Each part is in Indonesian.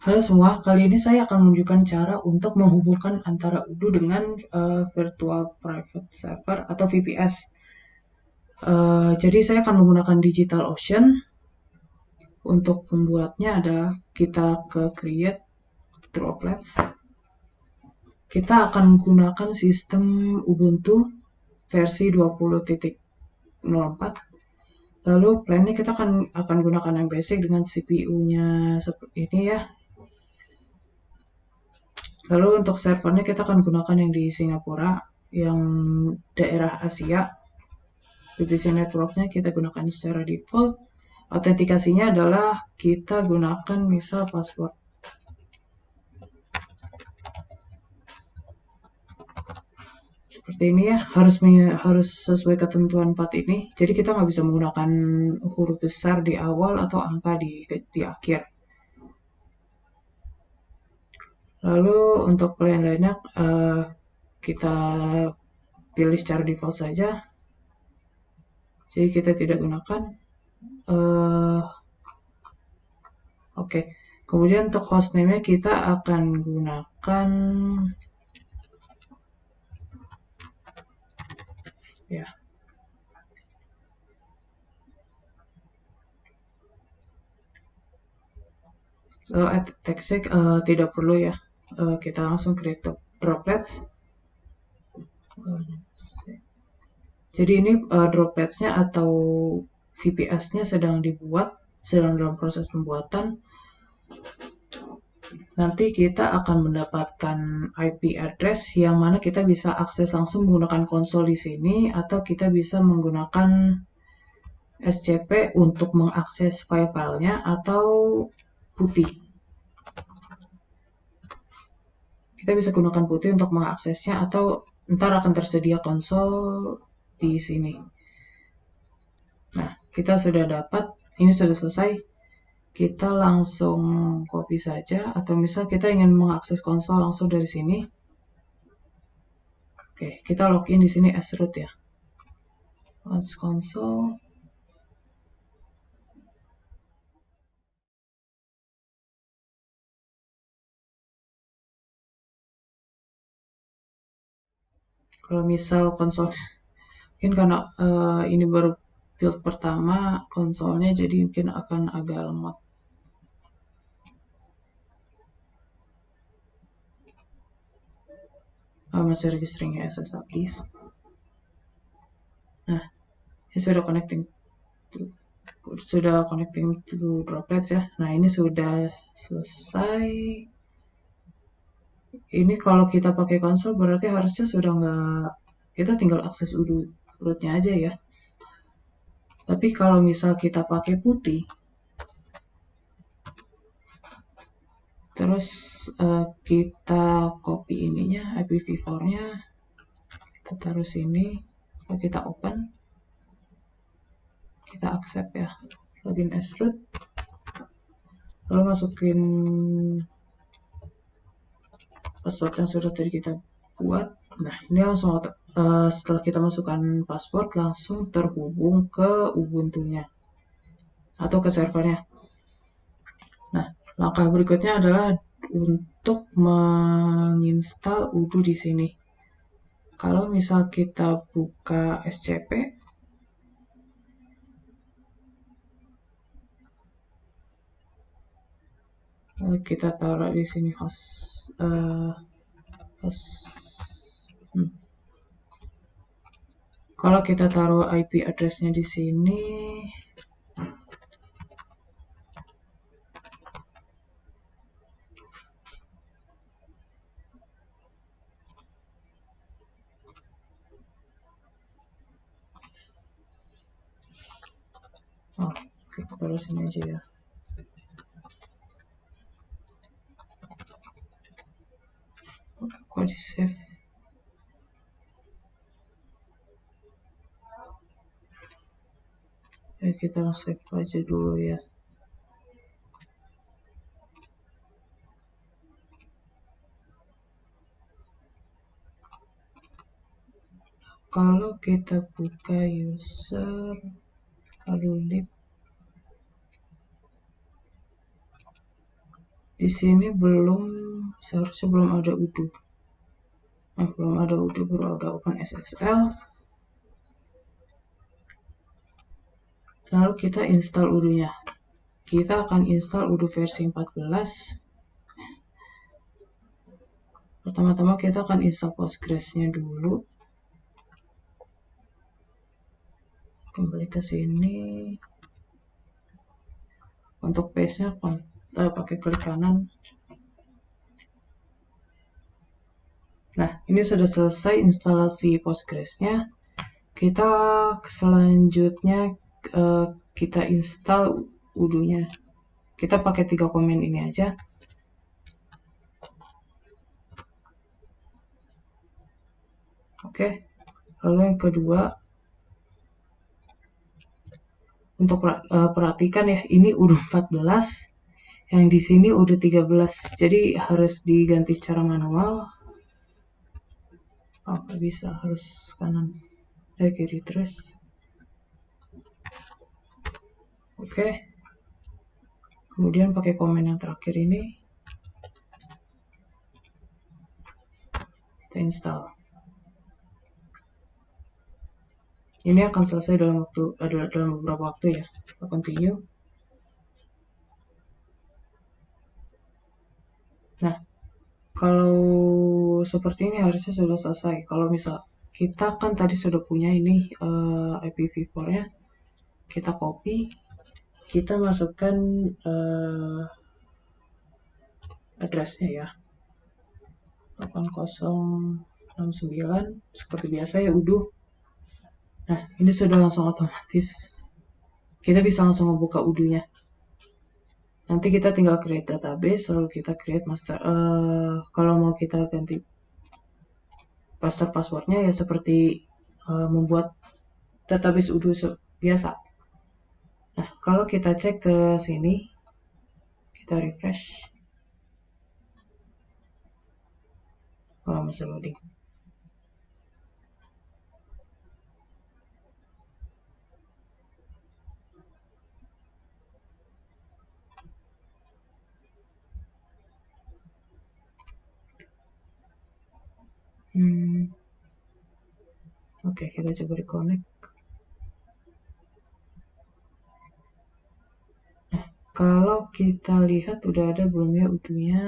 Halo semua, kali ini saya akan menunjukkan cara untuk menghubungkan antara Odoo dengan Virtual Private Server atau VPS. Jadi saya akan menggunakan DigitalOcean. Untuk membuatnya adalah kita ke Create Droplets. Kita akan menggunakan sistem Ubuntu versi 20.04. Lalu plannya kita akan gunakan yang basic dengan CPU-nya seperti ini ya. Lalu untuk servernya kita akan gunakan yang di Singapura, yang daerah Asia. VPC networknya kita gunakan secara default. Autentikasinya adalah kita gunakan misal password. Seperti ini ya, harus sesuai ketentuan 4 ini. Jadi kita nggak bisa menggunakan huruf besar di awal atau angka di akhir. Lalu untuk plan lainnya kita pilih secara default saja. Jadi kita tidak gunakan. Oke. Kemudian untuk hostname-nya kita akan gunakan ya. Text tidak perlu ya. Kita langsung create droplets. Jadi ini dropletsnya atau VPS-nya sedang dalam proses pembuatan. Nanti kita akan mendapatkan IP address yang mana kita bisa akses langsung menggunakan konsol di sini, atau kita bisa menggunakan SCP untuk mengakses file-filenya, atau putih. Kita bisa gunakan putih untuk mengaksesnya, atau ntar akan tersedia konsol di sini. Nah, kita sudah dapat, ini sudah selesai. Kita langsung copy saja, atau misal kita ingin mengakses konsol langsung dari sini. Oke, kita login di sini as root ya. Launch console. Kalau misal konsol, mungkin karena ini baru build pertama konsolnya, jadi mungkin akan agak lemot. Masih registering SSH keys. Nah, ini sudah connecting to droplets ya. Nah, ini sudah selesai. Ini kalau kita pakai konsol berarti harusnya sudah nggak, kita tinggal akses rootnya aja ya. Tapi kalau misal kita pakai putih, terus kita copy ininya, IPv4-nya, kita taruh sini, lalu kita open, kita accept ya, login as root, lalu masukin password yang sudah tadi kita buat. Nah, ini langsung setelah kita masukkan password langsung terhubung ke Ubuntu-nya atau ke servernya. Nah, langkah berikutnya adalah untuk menginstal Odoo di sini. Kalau misal kita buka SCP, kita taruh di sini Kalau kita taruh IP address-nya di sini, kita taruh sini aja ya. Kok di save? Ya, kita save aja dulu ya. Kalau kita buka user lalu lib, Di sini seharusnya belum ada udo. Belum ada udo, baru ada OpenSSL. Lalu kita install udo-nya. Kita akan install udo versi 14. Pertama-tama kita akan install Postgres-nya dulu. Kembali ke sini. Untuk paste-nya pakai klik kanan. Nah, ini sudah selesai instalasi Postgres-nya. Kita selanjutnya kita install udo-nya. Kita pakai 3 komen ini aja. Oke. Lalu yang kedua, untuk perhatikan ya, ini udo 14, yang di sini udo 13. Jadi harus diganti secara manual. Nggak bisa, harus kanan. Kiri terus. Oke. Kemudian pakai komen yang terakhir ini. Kita install. Ini akan selesai dalam beberapa waktu ya. Kita continue. Nah, kalau seperti ini harusnya sudah selesai. Kalau misal kita kan tadi sudah punya ini IPv4-nya, kita copy, kita masukkan address-nya ya, 8069 seperti biasa ya udo. Nah, ini sudah langsung otomatis. Kita bisa langsung membuka udo-nya. Nanti kita tinggal create database, lalu kita create master. Kalau mau kita ganti master passwordnya ya seperti membuat database udo biasa. Nah, kalau kita cek ke sini, kita refresh. Masih loading. Oke, kita coba reconnect. Nah, kalau kita lihat udah ada belum ya udo-nya?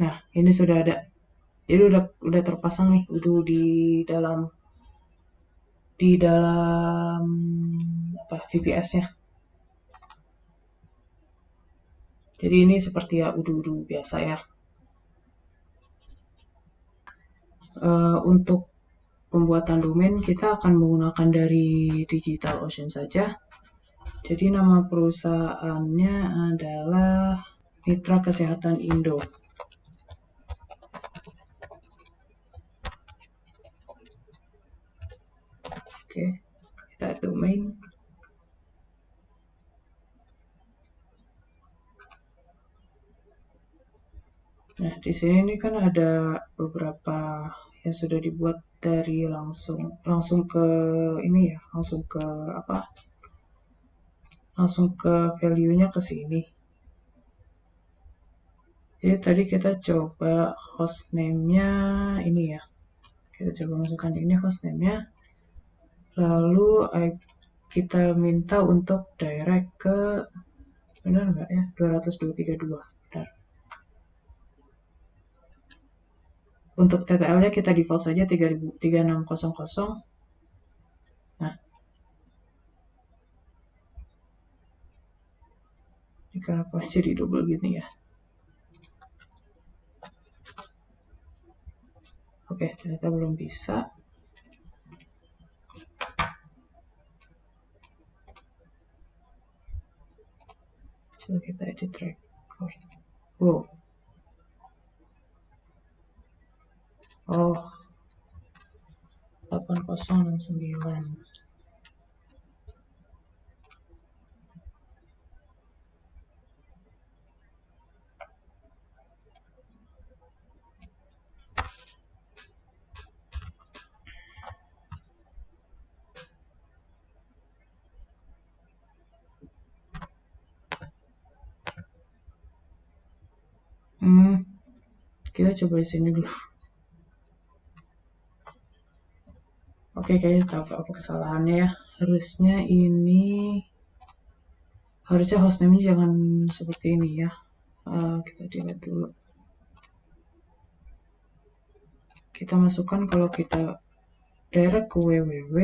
Nah, ini sudah ada. Jadi udah terpasang nih udo di dalam VPS-nya. Jadi ini seperti ya udo-udo biasa ya. Untuk pembuatan domain kita akan menggunakan dari DigitalOcean saja. Jadi nama perusahaannya adalah Mitra Kesehatan Indo. Oke, kita add domain. Nah, di sini ini kan ada beberapa yang sudah dibuat dari langsung ke ini ya, langsung ke value-nya ke sini. Jadi tadi kita coba hostname-nya ini ya. Kita coba masukkan ini hostname-nya. Lalu kita minta untuk direct ke, benar nggak ya, 202.32. Benar. Untuk TTL-nya kita default saja 3600. Nah, ini kenapa jadi double gini ya? Oke, ternyata belum bisa. Coba kita edit record. Wow. Oh, 8069. Kita coba di sini dulu. Oke, kayaknya tahu apa kesalahannya ya. Harusnya hostname-nya jangan seperti ini ya. Kita delete dulu. Kita masukkan kalau kita direct ke www,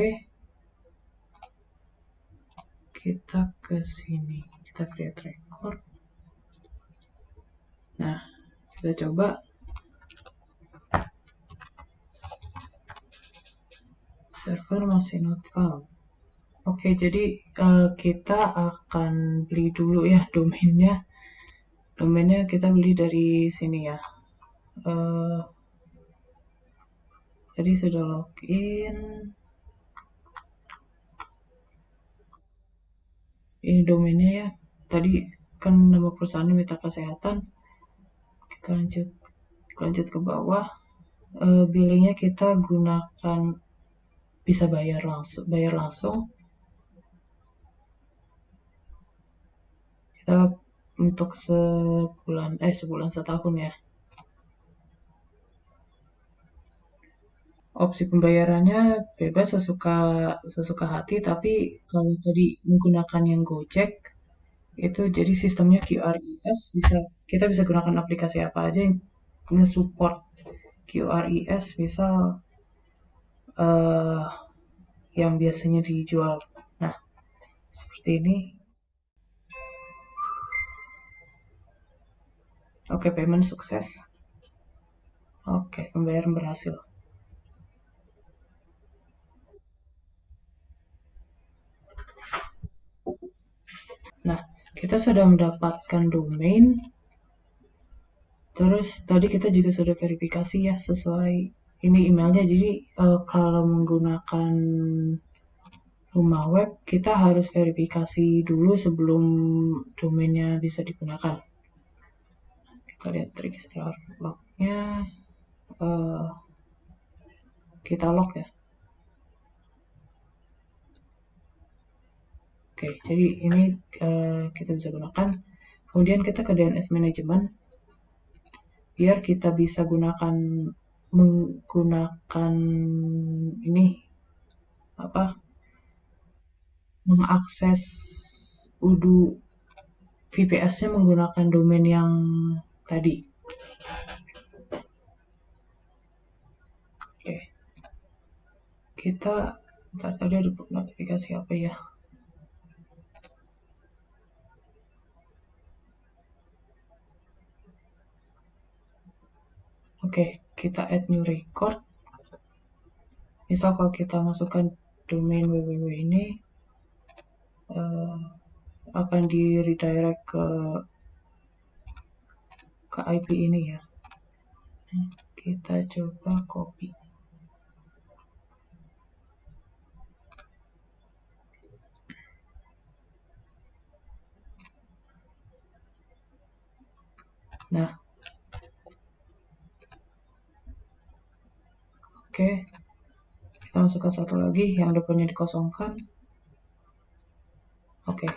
kita ke sini, kita create record. Nah, kita coba. Server masih not found. Oke, jadi kita akan beli dulu ya domainnya. Domainnya kita beli dari sini ya. Tadi sudah login. Ini domainnya ya. Tadi kan nama perusahaan Mitra Kesehatan. Kita lanjut ke bawah. Billingnya kita gunakan bisa bayar langsung. Kita untuk sebulan setahun ya. Opsi pembayarannya bebas sesuka hati, tapi kalau tadi menggunakan yang Gojek itu jadi sistemnya QRIS, kita bisa gunakan aplikasi apa aja yang nge-support QRIS, misal yang biasanya dijual. Nah, seperti ini. Oke, payment sukses. Oke, pembayaran berhasil. Nah, kita sudah mendapatkan domain. Terus tadi kita juga sudah verifikasi ya sesuai ini emailnya. Jadi kalau menggunakan rumah web, kita harus verifikasi dulu sebelum domainnya bisa digunakan. Kita lihat registrar lognya. Kita log ya. Oke, jadi ini kita bisa gunakan. Kemudian kita ke DNS Management. Biar kita bisa menggunakan ini mengakses UDU VPS-nya menggunakan domain yang tadi. Oke. Kita tadi ada notifikasi apa ya? Oke, kita add new record. Misal kalau kita masukkan domain www ini akan di redirect ke IP ini ya. Kita coba copy. Nah, oke, kita masukkan satu lagi yang depannya dikosongkan. Oke,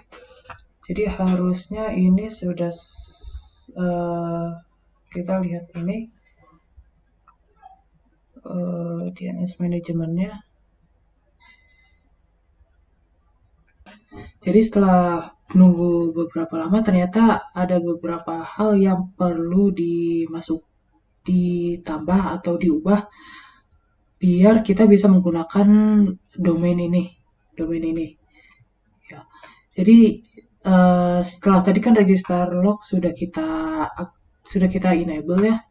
jadi harusnya ini sudah kita lihat ini DNS manajemennya. Jadi setelah menunggu beberapa lama ternyata ada beberapa hal yang perlu ditambah atau diubah biar kita bisa menggunakan domain ini. Ya. Jadi setelah tadi kan register log sudah kita enable ya.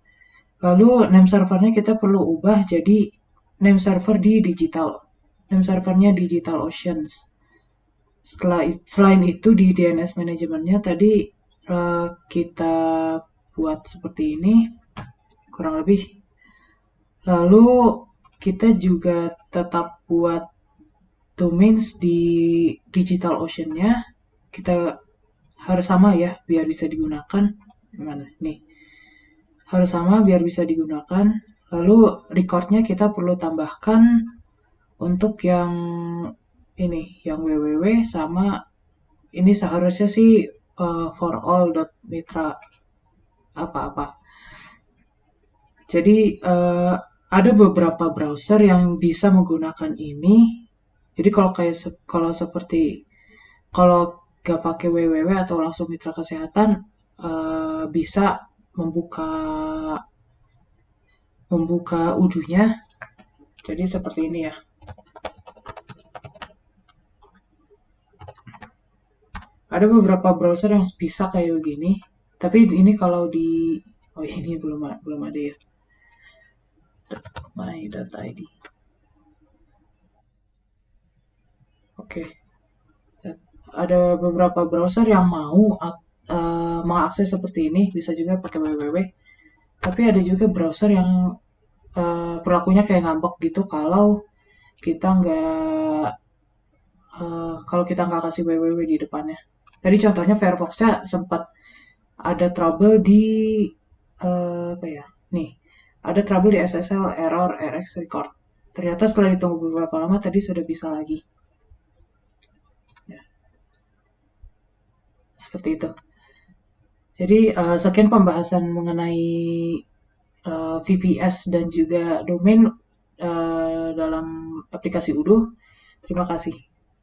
Lalu name servernya kita perlu ubah jadi name server di digital. Name servernya Digital Oceans. Selain itu di DNS manajemennya tadi kita buat seperti ini kurang lebih. Lalu kita juga tetap buat domains di Digital Ocean-nya. Kita harus sama ya biar bisa digunakan. Gimana nih? Harus sama biar bisa digunakan. Lalu recordnya kita perlu tambahkan untuk yang ini, yang www sama ini seharusnya sih for all.mitra apa-apa. Jadi ada beberapa browser yang bisa menggunakan ini. Jadi kalau seperti kalau nggak pakai www atau langsung mitra kesehatan, bisa membuka udunya. Jadi seperti ini ya. Ada beberapa browser yang bisa kayak begini. Tapi ini kalau di ini belum ada ya. My.id. Oke. Ada beberapa browser yang mau mengakses seperti ini, bisa juga pakai www. Tapi ada juga browser yang perilakunya kayak ngambek gitu kalau kita nggak kasih www di depannya. Tadi contohnya Firefox-nya sempat ada trouble di apa ya? Nih, ada trouble di SSL error RX record. Ternyata setelah ditunggu beberapa lama tadi sudah bisa lagi. Ya, seperti itu. Jadi sekian pembahasan mengenai VPS dan juga domain dalam aplikasi Udo. Terima kasih.